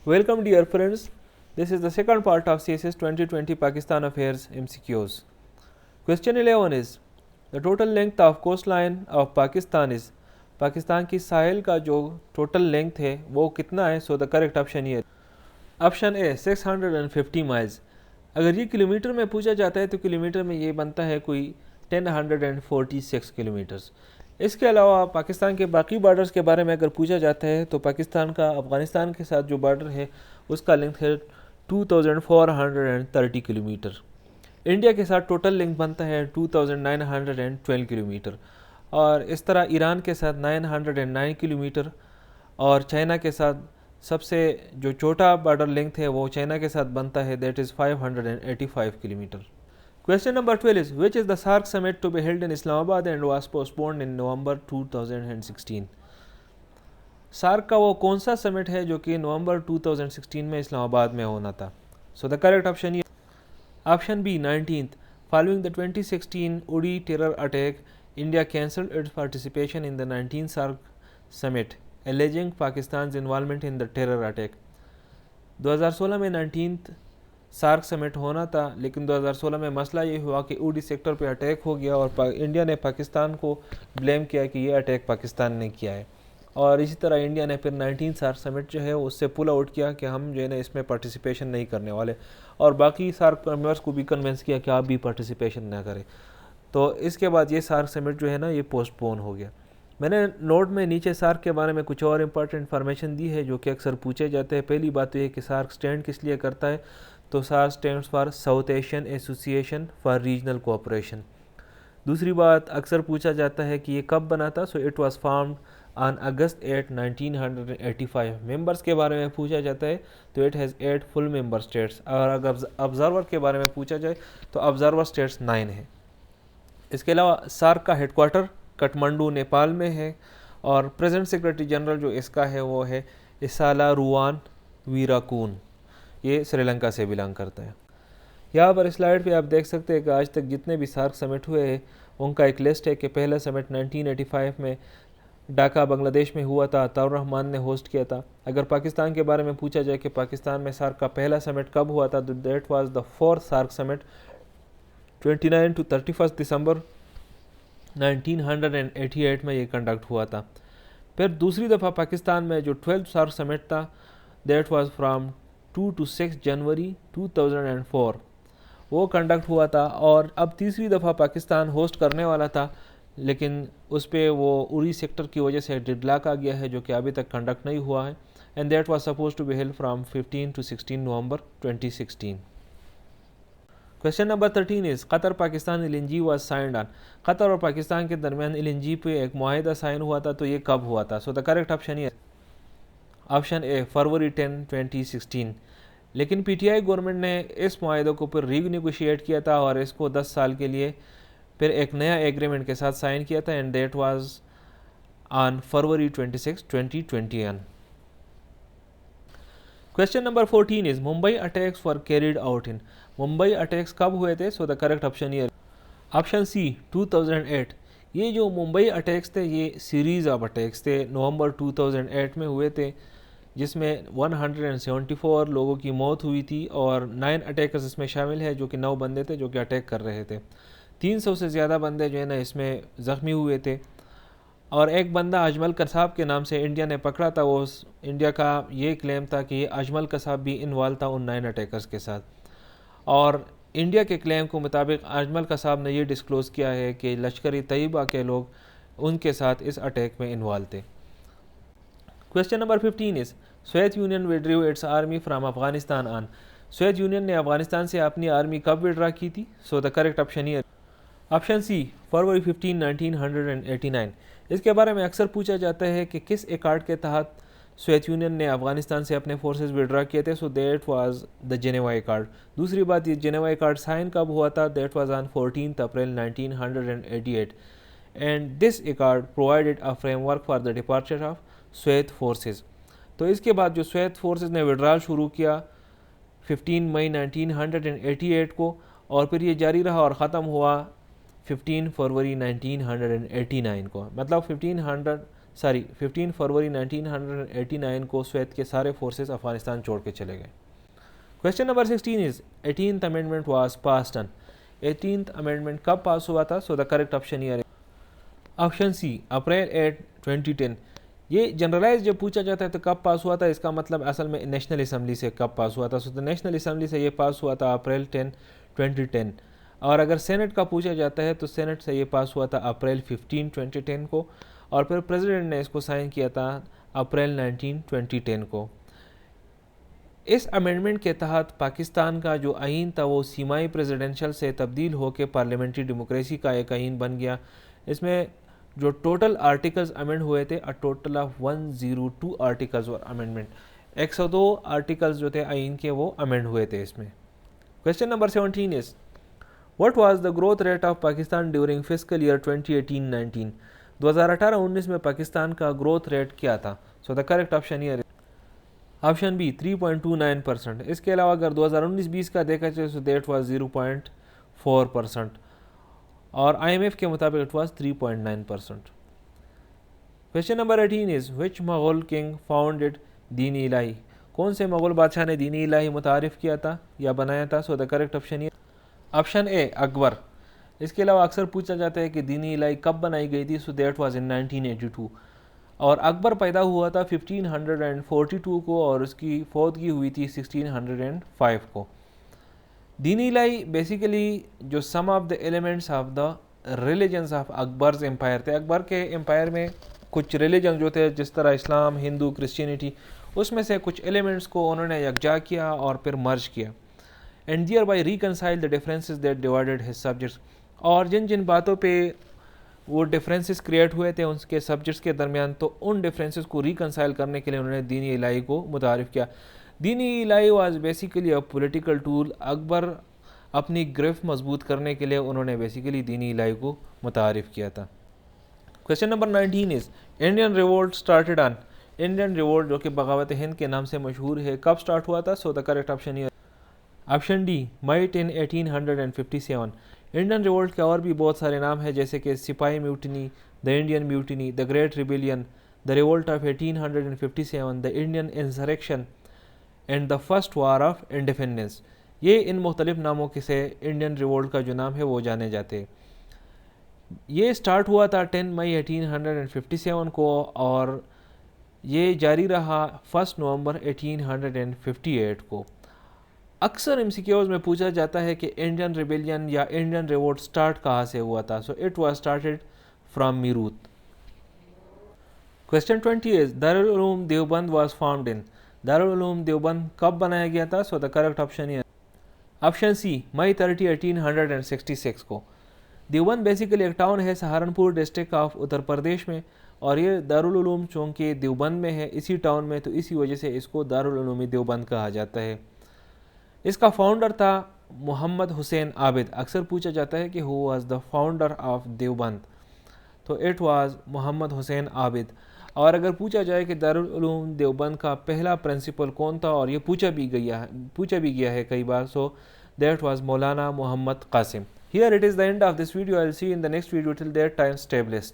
Welcome dear friends, this is the second part of CSS 2020 Pakistan Affairs MCQs. Question 11 is, the total length of coastline of Pakistan is, Pakistan की साहिल का जो total length है वो कितना है? सो the correct option ये option A 650 miles. अगर ये किलोमीटर में पूछा जाता है तो किलोमीटर में ये बनता है कोई 1046 किलोमीटर्स। इसके अलावा पाकिस्तान के बाकी बॉर्डर्स के बारे में अगर पूछा जाता है तो पाकिस्तान का अफ़गानिस्तान के साथ जो बॉर्डर है उसका लेंथ है 2430 किलोमीटर। इंडिया के साथ टोटल लेंथ बनता है 2912 किलोमीटर, और इस तरह ईरान के साथ 909 किलोमीटर, और चाइना के साथ सबसे जो छोटा बॉर्डर लेंथ है वो चाइना के साथ बनता है, that is 585 kilometre. Question number 12 is, which is the SAARC summit to be held in Islamabad and was postponed in November 2016? SAARC का वो कौन सा समिट है जो कि नवंबर 2016 में इस्लामाबाद में होना था? सो द करेक्ट ऑप्शन ये option B 19th। Following the 2016 Uri terror attack, India cancelled its participation in the 19th SAARC summit, alleging Pakistan's involvement in the terror attack. 2016 में 19th सार्क समिट होना था, लेकिन 2016 में मसला ये हुआ कि उड़ी सेक्टर पे अटैक हो गया और इंडिया ने पाकिस्तान को ब्लेम किया कि ये अटैक पाकिस्तान ने किया है, और इसी तरह इंडिया ने फिर 19 सार्क समिट जो है उससे पुल आउट किया कि हम जो है ना इसमें पार्टिसिपेशन नहीं करने वाले, और बाकी सार्क मेंबर्स को भी कन्विंस किया कि आप भी पार्टिसिपेशन ना करें। तो इसके बाद ये सार्क समिट जो है ना ये पोस्टपोन हो गया। मैंने नोट में नीचे सार्क के बारे में कुछ और इम्पॉर्टेंट इन्फॉर्मेशन दी है जो कि अक्सर पूछे जाते हैं। पहली बात तो ये कि सार्क स्टैंड किस लिए करता है, तो SAARC stands for South Asian Association for Regional Cooperation. दूसरी बात अक्सर पूछा जाता है कि ये कब बना था, so it was formed on August 8 1985। Members के बारे में पूछा जाता है तो it has 8 full member states, और अगर ऑब्जर्वर के बारे में पूछा जाए तो ऑब्जर्वर स्टेट्स 9 हैं। इसके अलावा सार्क का हेडक्वार्टर काठमांडू नेपाल में है, और प्रेजेंट सेक्रेटरी जनरल जो इसका है वो है इसाला रुआन वीराकून, ये श्रीलंका से बिलोंग करता है। यहाँ पर स्लाइड पे आप देख सकते हैं कि आज तक जितने भी सार्क समिट हुए हैं उनका एक लिस्ट है कि पहला समिट 1985 में ढाका बांग्लादेश में हुआ था, अताउर रहमान ने होस्ट किया था। अगर पाकिस्तान के बारे में पूछा जाए कि पाकिस्तान में सार्क का पहला समिट कब हुआ था, तो that was the 4th SAARC summit 29 to 31 December 1988 में ये कंडक्ट हुआ था। फिर दूसरी दफ़ा पाकिस्तान में जो 12th सार्क समिट था दैट वाज फ्राम 2 to 6 जनवरी 2004 वो कंडक्ट हुआ था, और अब तीसरी दफ़ा पाकिस्तान होस्ट करने वाला था, लेकिन उस पर वो उरी सेक्टर की वजह से डेडलॉक आ गया है जो कि अभी तक कंडक्ट नहीं हुआ है, and that was suppose to be held from 15 to 16 November 2016। Question number 13 is, Qatar Pakistan LNG was signed on. Qatar और पाकिस्तान के दरमियान LNG पे एक मुआहिदा साइन हुआ था, तो ये कब हुआ था? सो द करेक्ट ऑप्शन ये ऑप्शन ए फरवरी 10 2016। लेकिन PTI गवर्नमेंट ने इस मुआहिदे को फिर रीनेगोशिएट किया था और इसको 10 साल के लिए फिर एक नया एग्रीमेंट के साथ साइन किया था, and date was on February 26 2021। Question number 14 is, Mumbai attacks were carried out in. Mumbai attacks कब हुए थे? सो द करेक्ट ऑप्शन ये ऑप्शन सी 2008। ये जो मुंबई अटैक्स थे ये सीरीज़ ऑफ अटैक्स थे, नवंबर 2008 में हुए थे, जिसमें 174 लोगों की मौत हुई थी और 9 अटैकर्स इसमें शामिल है जो कि 9 बंदे थे जो कि अटैक कर रहे थे। 300 से ज़्यादा बंदे जो है ना इसमें ज़ख्मी हुए थे, और एक बंदा अजमल कसाब के नाम से इंडिया ने पकड़ा था। वो इंडिया का ये क्लेम था कि अजमल कसाब भी इन्वॉल्व था उन 9 अटैकर्स के साथ, और इंडिया के क्लेम के मुताबिक अजमल कसाब ने ये डिस्क्लोज़ किया है कि लश्कर तैयबा के लोग उनके साथ इस अटैक में इन्वॉल्व थे। Question number 15 is, Soviet union withdrew it's army from Afghanistan on. Soviet union ने अफगानिस्तान से अपनी आर्मी कब विड्रा की थी? सो द करेक्ट ऑप्शन ये ऑप्शन सी फरवरी 15 1989। इसके बारे में अक्सर पूछा जाता है कि किस एकार्ड के तहत सोवियत यूनियन ने अफगानिस्तान से अपने फोर्सेस विड्रा किए थे, so that was the Geneva accord. दूसरी बात, ये जेनेवा एकार्ड साइन कब हुआ था? That was on 14 April 1988, and this accord provided a framework for the departure of Soviet forces. तो इसके बाद जो सोवियत फोर्सेस ने विड्रॉल शुरू किया 15 मई 1988 को, और फिर ये जारी रहा और ख़त्म हुआ 15 फरवरी 1989 को, मतलब 15 फरवरी 1989 को सवेत के सारे फोर्सेस अफगानिस्तान छोड़ के चले गए। Question number 16 is 18th amendment was passed on. 18th amendment कब पास हुआ था? So the correct option year option C April 8 2010। ये जनरलाइज जब पूछा जाता है तो कब पास हुआ था, इसका मतलब असल में नेशनल असम्बली से कब पास हुआ था। सो द नेशनल असम्बली से ये पास हुआ था अप्रैल 10 2010। और अगर सेनेट का पूछा जाता है तो सेनेट से ये पास हुआ था अप्रैल 15 2010 को, और फिर प्रेसिडेंट ने इसको साइन किया था अप्रैल 19 2010 को। इस अमेंडमेंट के तहत पाकिस्तान का जो आइन था वो सीमाई प्रेसिडेंशियल से तब्दील होकर पार्लियामेंट्री डेमोक्रेसी का एक आइन बन गया। इसमें जो टोटल आर्टिकल्स अमेंड हुए थे, अ टोटल ऑफ 102 आर्टिकल्स और अमेंडमेंट, 102 आर्टिकल्स जो थे आइन के वो अमेंड हुए थे इसमें। Question number 17 is what was the growth rate of Pakistan during fiscal year 2018-19। 2018-19 में पाकिस्तान का ग्रोथ रेट क्या था? So the correct option year option B 3.29%। इसके अलावा अगर 2019-20 का देखा जाए तो देट वाज 0.4%, और IMF के मुताबिक it was 3.9%। Question number 18 is which Mughal king founded दीन इलाही। कौन से मुगल बादशाह ने दीन इलाही मुतारिफ किया था या बनाया था? सो द करेक्ट ऑप्शन ये ऑप्शन ए अकबर। इसके अलावा अक्सर पूछा जाता है कि दीन इलाही कब बनाई गई थी। सो दैट वाज इन 1982, और अकबर पैदा हुआ था 1542 को और उसकी फौतगी हुई थी 1605 को। दीन इलाही बेसिकली जो some of the elements of the religions of Akbar's empire थे। अकबर के एम्पायर में कुछ रिलीजन जो थे, जिस तरह इस्लाम, हिंदू, क्रिश्चियनिटी, उसमें से कुछ एलिमेंट्स को उन्होंने यकजा किया और फिर मर्ज किया। And thereby reconcile the differences that divided his subjects. और जिन जिन बातों पे वो डिफरेंसेस क्रिएट हुए थे उनके सब्जेक्ट्स के दरमियान, तो उन डिफरेंसेस को रिकनसाइल करने के लिए उन्होंने दीन इलाही को मुतारिफ किया। Din Ilahi was basically a political tool. Akbar अपनी गिरफ्त मजबूत करने के लिए उन्होंने बेसिकली दीन इलाही को मुतारिफ किया था। Question number 19 is Indian revolt started on. Indian revolt जो कि बगावत हिंद के नाम से मशहूर है, कब स्टार्ट हुआ था? सो द करेक्ट ऑप्शन ये ऑप्शन डी मई 10 1857। इंडियन रिवोल्ट के और भी बहुत सारे नाम हैं, जैसे कि सिपाही mutiny, the Indian mutiny, the great rebellion, the revolt of 1857, the Indian insurrection and the first war of independence. ये इन मुख्तलिफ नामों के से इंडियन रिवोल्ट का जो नाम है वो जाने जाते हैं। ये स्टार्ट हुआ था 10 मई 1857 को और ये जारी रहा 1 नवंबर 1858 को। अक्सर MCQs में पूछा जाता है कि इंडियन रिबेलियन या इंडियन रिवोल्ट स्टार्ट कहाँ से हुआ था। So it was started from Meerut. Question 20 is Darul Uloom Deoband was formed in. Darul Uloom Deoband कब बनाया गया था? सो द करेक्ट ऑप्शन है ऑप्शन सी मई 30 1866 को। देवबंद बेसिकली एक टाउन है सहारनपुर डिस्ट्रिक्ट ऑफ उत्तर प्रदेश में, और ये दारुल उलूम चूँकि देवबंद में है इसी टाउन में, तो इसी वजह से इसको दारुल उलूम देवबंद कहा जाता है। इसका फाउंडर था मोहम्मद हुसैन आबिद। अक्सर पूछा जाता है कि who was the founder of Deoband, तो इट वाज मोहम्मद हुसैन आबिद। और अगर पूछा जाए कि दारुल उलूम देवबंद का पहला प्रिंसिपल कौन था, और ये पूछा भी गया है कई बार, सो that was Maulana Mohammad Qasim. Here it is the end of this video. I will see in the next video. Till that time stay blessed.